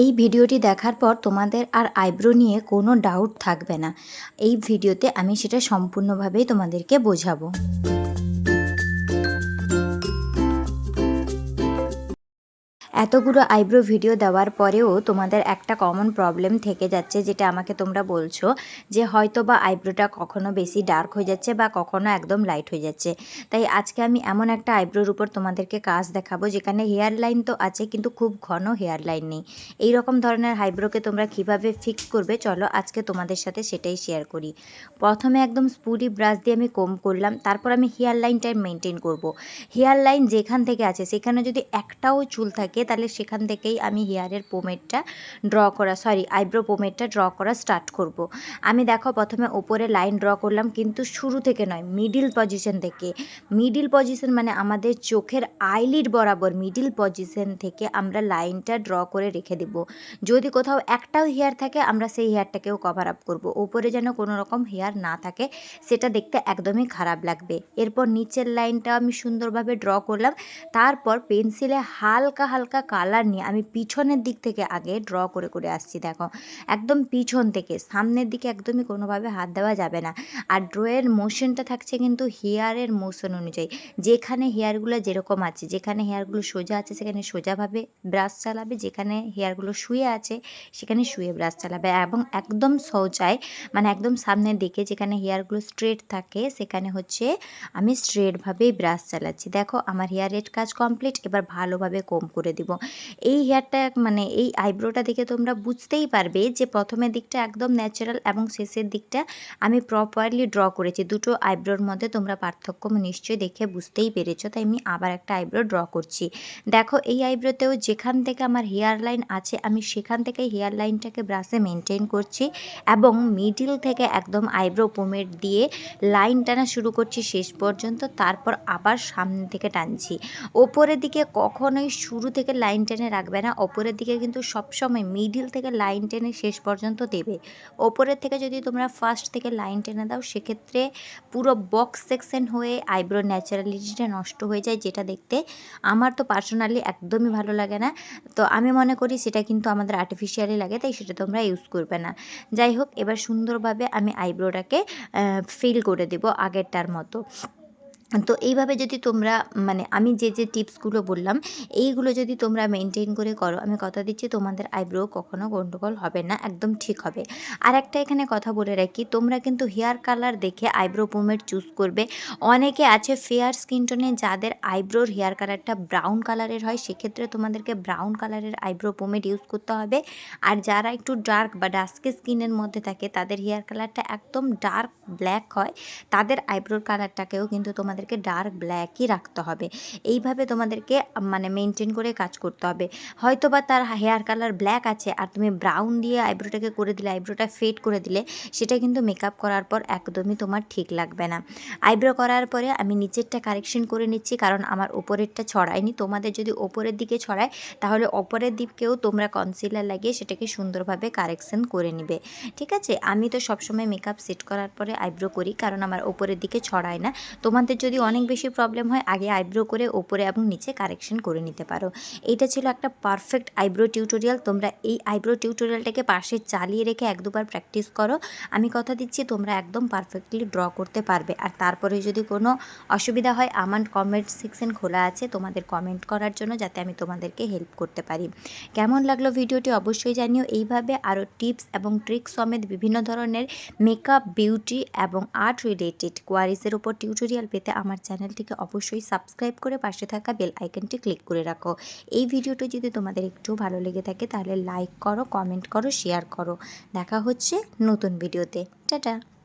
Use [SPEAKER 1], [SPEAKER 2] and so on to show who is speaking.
[SPEAKER 1] এই ভিডিওটি দেখার পর তোমাদের আর আইব্রো নিয়ে কোনো ডাউট থাকবে না। এই ভিডিওতে আমি সেটা সম্পূর্ণভাবেই তোমাদেরকে বোঝাবো। এতগুলো আইব্রো ভিডিও দেওয়ার পরেও তোমাদের একটা কমন প্রবলেম থেকে যাচ্ছে, যেটা আমাকে তোমরা বলছো যে হয়তো বা আইব্রোটা কখনো বেশি ডার্ক হয়ে যাচ্ছে বা কখনো একদম লাইট হয়ে যাচ্ছে। তাই আজকে আমি এমন একটা আইব্রোর উপর তোমাদেরকে কাজ দেখাবো যেখানে হেয়ার লাইন তো আছে কিন্তু খুব ঘন হেয়ার লাইন নেই। এই রকম ধরনের আইব্রোকে তোমরা কিভাবে ফিক্স করবে চলো আজকে তোমাদের সাথে সেটাই শেয়ার করি। প্রথমে একদম স্পুরি ব্রাশ দিয়ে আমি কোম করলাম, তারপর আমি হেয়ার লাইনটা মেনটেন করব। হেয়ার লাইন যেখান থেকে আছে সেখানে যদি একটাও চুল থাকে তাহলে সেখান থেকেই আমি হেয়ারের পোমেডটা আইব্রো পোমেডটা ড্র করা স্টার্ট করব। আমি দেখো প্রথমে ওপরে লাইন ড্র করলাম, কিন্তু শুরু থেকে নয়, মিডিল পজিশন থেকে। মিডিল পজিশন মানে আমাদের চোখের আইলিড বরাবর মিডিল পজিশন থেকে আমরা লাইনটা ড্র করে রেখে দেব। যদি কোথাও একটাও হেয়ার থাকে আমরা সেই হেয়ারটাকেও কভার আপ করব। ওপরে যেন কোনো রকম হেয়ার না থাকে, সেটা দেখতে একদমই খারাপ লাগবে। এরপর নিচের লাইনটা আমি সুন্দরভাবে ড্র করলাম, তারপর পেন্সিলে হালকা হালকা কালার নিয়ে আমি পিছনের দিক থেকে আগে ড্র করে করে আসছি। দেখো একদম পিছন থেকে, সামনের দিকে একদমই কোনোভাবে হাত দেওয়া যাবে না। আর ড্রয়ের মোশনটা থাকছে কিন্তু হেয়ারের মোশন অনুযায়ী। যেখানে হেয়ারগুলো যেরকম আছে, যেখানে হেয়ারগুলো সোজা আছে সেখানে সোজাভাবে ব্রাশ চালাবে, যেখানে হেয়ারগুলো শুয়ে আছে সেখানে শুয়ে ব্রাশ চালাবে, এবং একদম সোজায় মানে একদম সামনের দিকে যেখানে হেয়ারগুলো স্ট্রেট থাকে সেখানে হচ্ছে আমি স্ট্রেটভাবেই ব্রাশ চালাচ্ছি। দেখো আমার হেয়ারের কাজ কমপ্লিট, এবার ভালোভাবে কোম করে দিব। এই হেয়ারটা মানে এই আইব্রোটা দেখে তোমরা বুঝতেই পারবে যে প্রথমের দিকটা একদম ন্যাচারাল এবং শেষের দিকটা আমি প্রপারলি ড্র করেছি। দুটো আইব্রোর মধ্যে তোমরা পার্থক্য নিশ্চয়ই দেখে বুঝতেই পেরেছো, তাই আমি আবার একটা আইব্রো ড্র করছি। দেখো এই আইব্রোতেও যেখান থেকে আমার হেয়ার লাইন আছে আমি সেখান থেকে হেয়ার লাইনটাকে ব্রাশে মেনটেন করছি, এবং মিডিল থেকে একদম আইব্রো পোমেড দিয়ে লাইন টানা শুরু করছি শেষ পর্যন্ত, তারপর আবার সামনে থেকে টানছি। ওপরের দিকে কখনোই শুরু থেকে লাইন টেনে রাখবে না, ওপরের দিকে কিন্তু সবসময় মিডিল থেকে লাইন টেনে শেষ পর্যন্ত দেবে। ওপরের থেকে যদি তোমরা ফার্স্ট থেকে লাইন টেনে দাও সেক্ষেত্রে পুরো বক্স সেকশন হয়ে আইব্রো ন্যাচারালিটিটা নষ্ট হয়ে যায়, যেটা দেখতে আমার তো পার্সোনালি একদমই ভালো লাগে না। তো আমি মনে করি সেটা কিন্তু আমাদের আর্টিফিশিয়ালি লাগে, তাই সেটা তোমরা ইউজ করবে না। যাই হোক, এবার সুন্দরভাবে আমি আইব্রোটাকে ফিল করে দেব আগেরটার মতো। তো এইভাবে যদি তোমরা মানে আমি যে যে টিপসগুলো বললাম এইগুলো যদি তোমরা মেনটেন করে করো, আমি কথা দিচ্ছি তোমাদের আইব্রো কখনো গন্ডগোল হবে না, একদম ঠিক হবে। আর একটা এখানে কথা বলে রাখি, তোমরা কিন্তু হেয়ার কালার দেখে আইব্রো পোমেড চুজ করবে। অনেকে আছে ফেয়ার স্কিন টোনে যাদের আইব্রোর হেয়ার কালারটা ব্রাউন কালারের হয়, সেক্ষেত্রে তোমাদেরকে ব্রাউন কালারের আইব্রো পোমেড ইউজ করতে হবে। আর যারা একটু ডার্ক বা ডাস্কি স্কিনের মধ্যে থাকে, তাদের হেয়ার কালারটা একদম ডার্ক ব্ল্যাক হয়, তাদের আইব্রোর কালারটাকেও কিন্তু তোমাদেরকে ডার্ক ব্ল্যাকই রাখতে হবে। এইভাবে তোমাদেরকে মানে মেনটেন করে কাজ করতে হবে। হয়তো বা তার হেয়ার কালার ব্ল্যাক আছে আর তুমি ব্রাউন দিয়ে আইব্রোটাকে করে দিলে, আইব্রোটা ফেড করে দিলে, সেটা কিন্তু মেকআপ করার পর একদমই তোমার ঠিক লাগবে না। আইব্রো করার পরে আমি নিচেরটা কারেকশন করে নিচ্ছি, কারণ আমার ওপরেরটা ছড়ায়নি। তোমাদের যদি ওপরের দিকে ছড়ায় তাহলে ওপরের দিকেও তোমরা কনসিলার লাগিয়ে সেটাকে সুন্দরভাবে কারেকশন করে নিবে। ঠিক আছে, আমি তো সবসময় মেকআপ সেট করার পরে আইব্রো করি, কারণ আমার ওপরের দিকে ছড়ায় না। তোমাদের যদি অনেক বেশি প্রবলেম হয় আগে আইব্রো করে ওপরে এবং নিচে কারেকশন করে নিতে পারো। এইটা ছিল একটা পারফেক্ট আইব্রো টিউটোরিয়াল। তোমরা এই আইব্রো টিউটোরিয়ালটাকে পাশে চালিয়ে রেখে এক দুবার প্র্যাকটিস করো। আমি কথা দিচ্ছি তোমরা একদম পারফেক্টলি ড্র করতে পারবে। আর তারপরে যদি কোনো অসুবিধা হয়, আমার কমেন্ট সেকশন খোলা আছে তোমাদের কমেন্ট করার জন্য, যাতে আমি তোমাদেরকে হেল্প করতে পারি। কেমন লাগলো ভিডিওটি অবশ্যই জানিও। এইভাবে আরও টিপস এবং ট্রিক্স সমেত বিভিন্ন ধরনের মেকআপ, বিউটি এবং আর্ট রিলেটেড কোয়ারিজের উপর টিউটোরিয়াল পেতে আমার চ্যানেলটিকে অবশ্যই সাবস্ক্রাইব করে পাশে থাকা বেল আইকনটি ক্লিক করে রাখো। এই ভিডিওটি যদি তোমাদের একটু ভালো লেগে থাকে তাহলে লাইক করো, কমেন্ট করো, শেয়ার করো। দেখা হচ্ছে নতুন ভিডিওতে। টাটা।